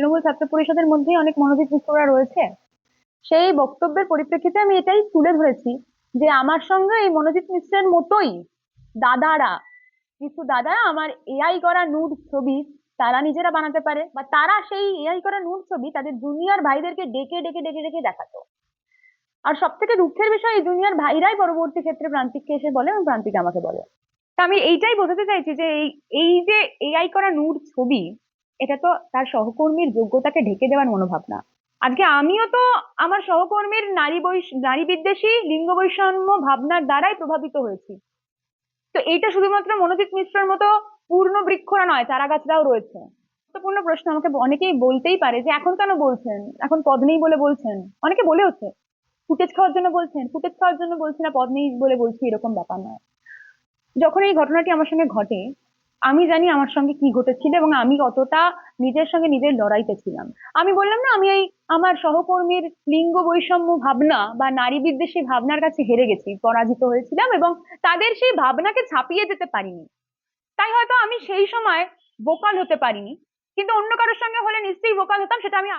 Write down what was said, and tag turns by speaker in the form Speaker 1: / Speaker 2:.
Speaker 1: তৃণমূল ছাত্র পরিষদের মধ্যেই অনেক মনোজিৎ মিশ্ররা রয়েছে। সেই বক্তব্যের পরিপ্রেক্ষিতে আমি এটাই তুলে ধরেছি যে আমার সঙ্গে এই মনোজিৎ মিশ্রের মতোই দাদারা, কিছু দাদা আমার এআই করা নুড ছবি তারা নিজেরা বানাতে পারে, বা তারা সেই এআই করা নুড ছবি তাদের জুনিয়র ভাইদেরকে ডেকে ডেকে ডেকে ডেকে দেখাতো। আর সব থেকে দুঃখের বিষয়, এই জুনিয়র ভাইরাই পরবর্তী ক্ষেত্রে প্রান্তিককে এসে বলে এবং প্রান্তিক আমাকে বলে। তা আমি এইটাই বোঝাতে চাইছি যে এই এই যে এআই করা নুড ছবি, এটা তো তার সহকর্মীর যোগ্যতাকে ঢেকে দেওয়ার মনোভাব না। আজকে আমিও তো আমার সহকর্মীর নারী বিদ্বেষী লিঙ্গ বৈষম্য ভাবনার দ্বারাই প্রভাবিত হয়েছি। তো এইটা শুধুমাত্র মনোজিৎ মিশ্রের মতো পূর্ণ বৃক্ষরা নয়, চারা গাছরাও রয়েছে। গুরুত্বপূর্ণ প্রশ্ন আমাকে অনেকেই বলতেই পারে যে এখন কেন বলছেন, এখন পদ নেই বলে বলছেন। অনেকে বলেওছে ফুটেজ খাওয়ার জন্য বলছেন, ফুটেজ খাওয়ার জন্য বলছি না, পদ নেই বলে বলছি, এরকম ব্যাপার নয়। যখন এই ঘটনাটি আমার সঙ্গে ঘটে, আমি জানি আমার সঙ্গে কি ঘটেছিল এবং আমি কতটা নিজের সঙ্গে নিজের লড়াইতে ছিলাম। আমি বললাম না, আমি এই আমার সহকর্মীর লিঙ্গ বৈষম্য ভাবনা বা নারী বিদ্বেষী ভাবনার কাছে হেরে গেছি, পরাজিত হয়েছিলাম এবং তাদের সেই ভাবনাকে ছাপিয়ে যেতে পারিনি। তাই হয়তো আমি সেই সময় ভোকাল হতে পারিনি, কিন্তু অন্য কারোর সঙ্গে হলে নিশ্চয়ই ভোকাল হতাম, সেটা আমি